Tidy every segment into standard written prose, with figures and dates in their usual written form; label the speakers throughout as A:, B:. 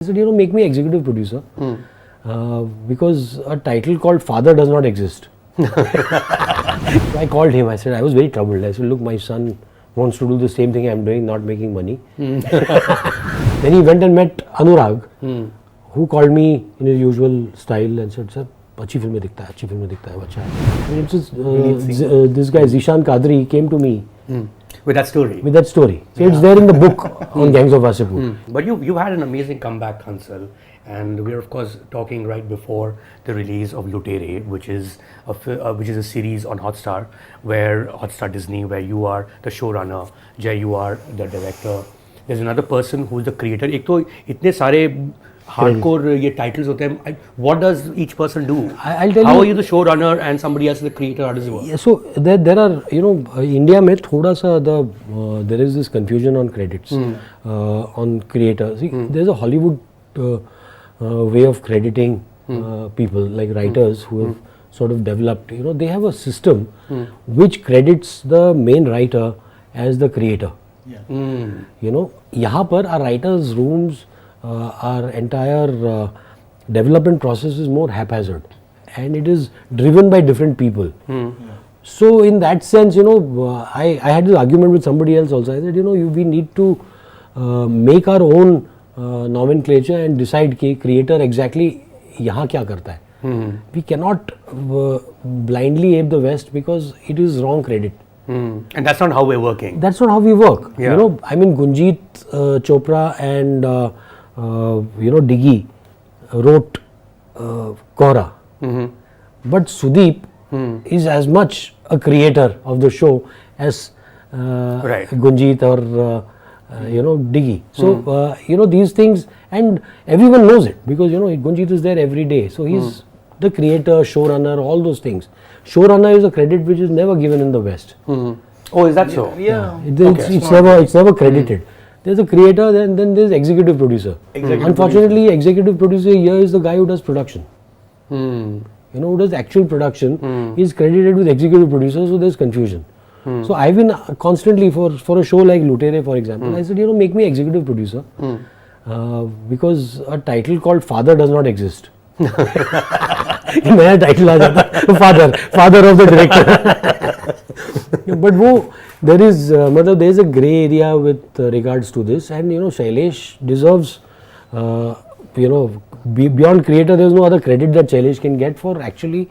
A: He said, make me executive producer because a title called father does not exist. I called him. I said, I was very troubled. I said, look, my son wants to do the same thing I'm doing, not making money. Then he went and met Anurag, who called me in his usual style and said, sir, अच्छी फिल्में दिखता है, अच्छा है. This guy Zeeshan Qadri came to me
B: with that story.
A: So it's there in the book on Gangs of Wasseypur.
B: But you had an amazing comeback, Hansal, and we are of course talking right before the release of Lutere, which is a series on Hotstar, Hotstar Disney, where you are the showrunner, Jay, you are the director. There's another person who's the creator. एक तो इतने सारे hardcore ये titles होते हैं. What does each person do?
A: I'll tell you.
B: How are you the showrunner and somebody else is the creator? How does it work?
A: Yeah, so there are, India में थोड़ा सा there is this confusion on credits, on creators. See, there's a Hollywood way of crediting people, like writers who have sort of developed. They have a system which credits the main writer as the creator. Yeah. यहाँ पर our writers' rooms, our entire development process is more haphazard, and it is driven by different people. So in that sense, I had this argument with somebody else also. I said, we need to make our own nomenclature and decide कि creator exactly यहाँ क्या करता है. We cannot blindly ape the West because it is wrong credit.
B: And that's not how we're working.
A: That's not how we work.
B: Yeah.
A: Gunjit Chopra and Diggy wrote Kora. But Sudeep is as much a creator of the show as Gunjit or Diggy. So these things, and everyone knows it because Gunjit is there every day. So he's the creator, showrunner, all those things. Showrunner is a credit which is never given in the West.
B: Oh, is that so?
A: Yeah. It's never credited. There's a creator, then there's executive producer. Unfortunately, executive producer here is the guy who does production. Who does actual production is credited with executive producer, so there's confusion. So I've been constantly, for a show like Lutere, for example, I said, make me executive producer because a title called father does not exist. नया title आ जाता है, father of the director. But there is a grey area with regards to this, and Shailesh deserves, beyond creator, there's no other credit that Shailesh can get for actually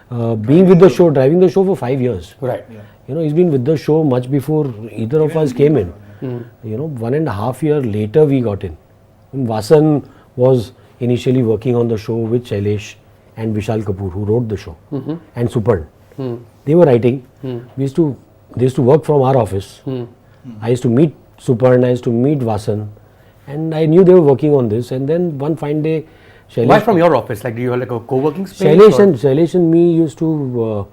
A: being with the show, driving the show for 5 years.
B: Right.
A: Yeah. He's been with the show much before either of us came in. 1.5 years later we got in. Vasan was initially working on the show with Shailesh and Vishal Kapoor, who wrote the show, and Supern. They were writing. They used to work from our office. I used to meet Supern, I used to meet Vasan, and I knew they were working on this. And then one fine day, Shailesh.
B: Why from your office? Like, do you have like a co-working space?
A: Shailesh and me used to.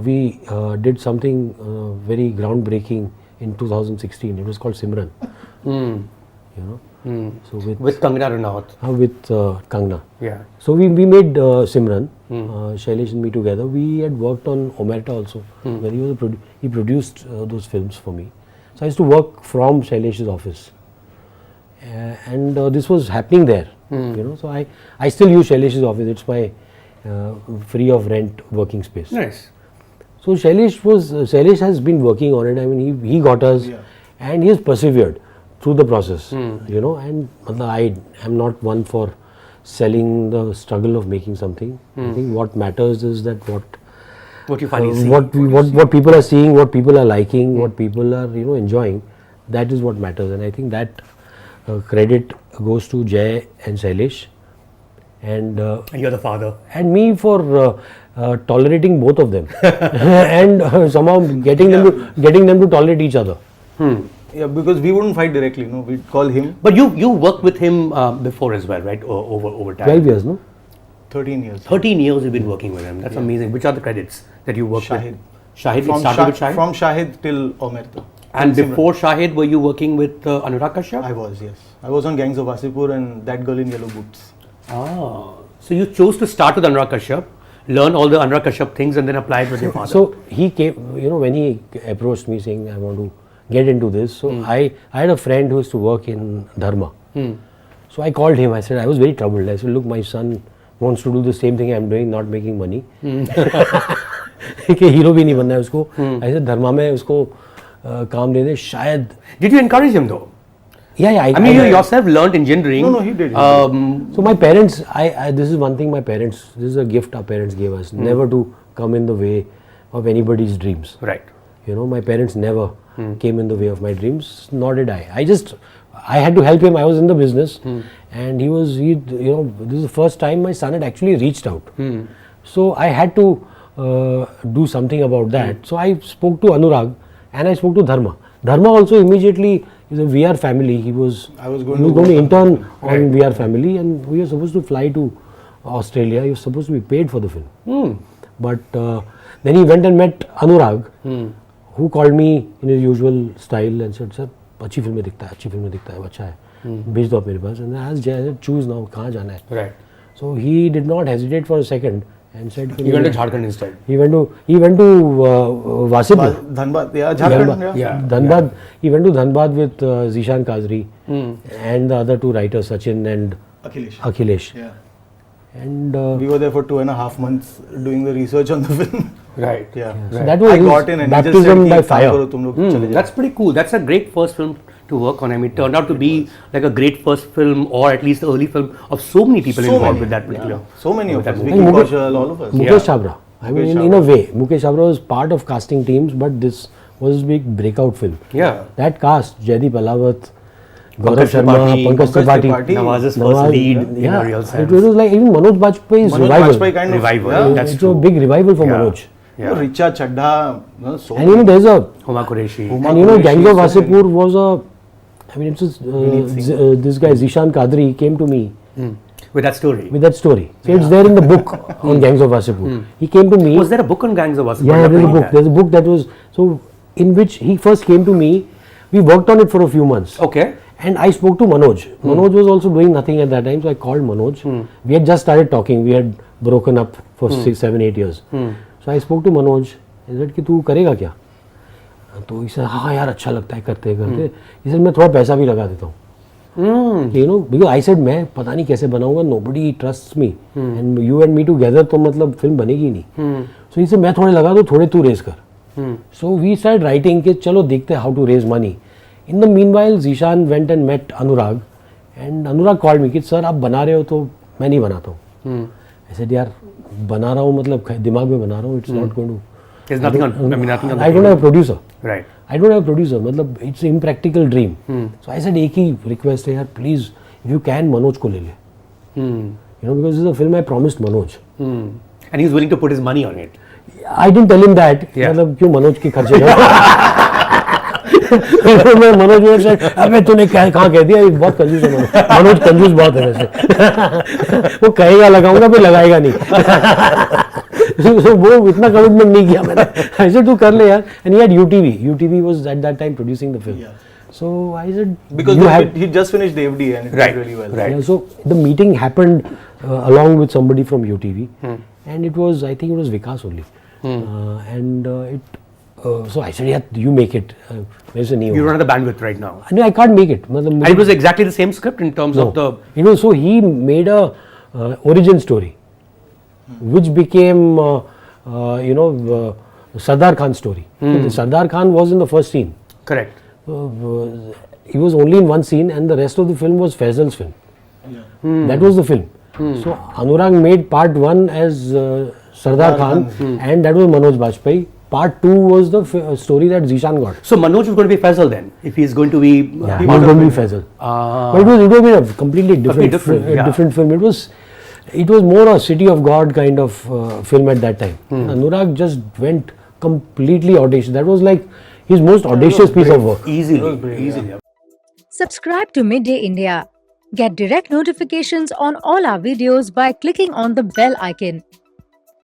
A: We did something very groundbreaking in 2016. It was called Simran. So
B: with Kangana Ranaut.
A: With Kangna.
B: Yeah.
A: So we made Simran, Shailesh and me together. We had worked on Omerta also, where he produced those films for me. So I used to work from Shailesh's office, and this was happening there. So I still use Shailesh's office. It's my free of rent working space.
B: Nice.
A: So Shailesh has been working on it. He got us, and he has persevered through the process, and I am not one for selling the struggle of making something. I think what matters is that
B: what you finally see,
A: what people are seeing, what people are liking, what people are enjoying. That is what matters, and I think that credit goes to Jay and Shailesh, and
B: you're the father,
A: and me for tolerating both of them, and somehow getting them to tolerate each other.
C: Yeah, because we wouldn't fight directly, we'd call him.
B: But you worked with him before as well, right? Over time.
A: 12 years, no?
C: 13 years.
B: 13 years you've been working with him. That's amazing. Which are the credits that you worked with? Shahid.
C: From
B: Shahid?
C: From Shahid till Omerta.
B: And before Shahid, were you working with Anurag Kashyap?
C: I was, yes. I was on Gangs of Wasseypur and That Girl in Yellow Boots.
B: Ah, so you chose to start with Anurag Kashyap, learn all the Anurag Kashyap things, and then apply it with your father.
A: So he came, when he approached me saying, I want to get into this. So I had a friend who used to work in Dharma. So I called him. I said, I was very troubled. I said, look, my son wants to do the same thing I'm doing, not making money. कि hero भी नहीं बनना है उसको. ऐसे धर्मा में उसको काम दे दे शायद.
B: Did you encourage him though?
A: Yeah.
B: I mean, you yourself learnt engineering.
C: No, he did.
A: So my parents, this is one thing my parents, this is a gift our parents gave us, never to come in the way of anybody's dreams.
B: Right.
A: You know, my parents never came in the way of my dreams, nor did I. I had to help him. I was in the business, and this is the first time my son had actually reached out. So I had to do something about that. So I spoke to Anurag and I spoke to Dharma. Dharma also immediately is a VR family. He was going to intern on VR family, and we were supposed to fly to Australia. He was supposed to be paid for the film. But then he went and met Anurag, who called me in his usual style and said, "Sir, अच्छी फिल्में दिखता है, अच्छा है, भेज दो आप मेरे पास." And I asked, choose now, कहाँ जाना है?
B: Right.
A: So he did not hesitate for a second and said,
B: He went to Jharkhand instead.
A: He went to Wasseypur.
C: Dhanbad, yeah, Jharkhand.
B: Yeah.
A: Dhanbad. He went to Dhanbad with Zeeshan Qadri and the other two writers, Sachin and Akhilesh.
C: Yeah.
A: And
C: we were there for 2.5 months doing the research on the film.
B: Right.
C: Yeah.
A: So that was
C: I got in and
A: baptism by fire.
B: That's pretty cool. That's a great first film to work on. I mean, it turned out to be like a great first film, or at least the early film of so many people involved with that particular.
C: Yeah. So many of us.
B: movie.
C: Vicky Kaushal, all of us.
A: Mukesh Chabra. I mean, in a way, Mukesh Chabra was part of casting teams, but this was a big breakout film.
B: Yeah.
A: That cast, Jaideep Alawat, Gaurav Sharma, Pankaj Tripathi,
B: Nawaz's first lead in a real sense.
A: It was like even Manoj Bajpayee's revival.
C: Bajpayee kind of
B: Revival,
C: yeah.
B: that's
A: It's
B: true.
A: a big revival for Manoj.
B: Yeah.
C: Richa Chadha, so
A: And you know, there's a,
B: Huma Qureshi.
A: and you know, Gangs of Wasseypur was a, I mean, it was this guy Zeeshan Qadri came to me
B: With that story.
A: with that story. So it's there in the book on Gangs of Wasseypur. He came to me.
B: Was there a book on Gangs of Wasseypur?
A: Yeah, there's a
B: Not
A: book.
B: reading
A: There's a book that was so in which he first came to me. We worked on it for a few months.
B: that. Okay.
A: And I spoke to Manoj. Manoj was also doing nothing at that time, so I called Manoj. We had just started talking. We had broken up for 6, 7, 8 years. So I spoke to Manoj. He said कि तू करेगा क्या? तो he said हाँ यार अच्छा लगता है करते करते. He said मैं थोड़ा पैसा भी लगा देता हूँ. You know, because I said मैं पता नहीं कैसे बनाऊंगा. Nobody trusts me. And you and me together तो मतलब फिल्म बनेगी नहीं. So he said मैं थोड़े लगा दो, थोड़े तू रेज कर. So we started writing कि चलो देखते how to raise money. In the meanwhile, Zeeshan went and met Anurag, and Anurag called me कि सर आप बना रहे हो तो मैं नहीं बनाता हूँ. I said यार बना रहा हूँ मतलब दिमाग में बना रहा हूँ. It's not going to.
B: There's nothing on. I mean, nothing on.
A: I don't have a producer.
B: Right.
A: I don't have a producer. मतलब it's an impractical dream. So I said एक ही request है यार please if you can Manoj को ले ले. You know because this is a film I promised Manoj.
B: And he's willing to put his money on it.
A: I didn't tell him that.
B: Yeah.
A: मतलब क्यों मनोज के खर्चे मैं मनोज ने said अबे तूने कहाँ कह दिया ये बहुत कंजूस है मनोज कंजूस बहुत है वैसे वो कहेगा लगाऊंगा फिर लगाएगा नहीं so, वो इतना कमिटमेंट नहीं किया मैंने ऐसे तू कर ले यार and he had UTV was at that time producing the film.
C: Yeah.
A: So I said
C: because he just finished the FD and it
B: Right.
C: did really well.
B: Right.
A: yeah, so the meeting happened along with somebody from UTV and it was I think it was Vikas only so I said yeah you make it there's a new
B: You don't have the bandwidth right now.
A: no I can't make it
B: And it was exactly the same script in terms of the.
A: you know so he made a origin story which became Sardar Khan's story. So the Sardar Khan was in the first scene.
B: Correct.
A: He was only in one scene and the rest of the film was Faisal's film. That was the film. So Anurag made part 1 as Sardar Khan and that was Manoj Bajpayee. Part 2 was the story that Zeeshan got.
B: So Manoj is going to be Faisal then, if he's going to be.
A: Yeah, he was going to be Faisal. But it would have been a completely different film. It was more a City of God kind of film at that time. Anurag just went completely audacious. That was like his most audacious piece of work.
B: Easily.
D: Subscribe to Midday India. Get direct notifications on all our videos by clicking on the bell icon.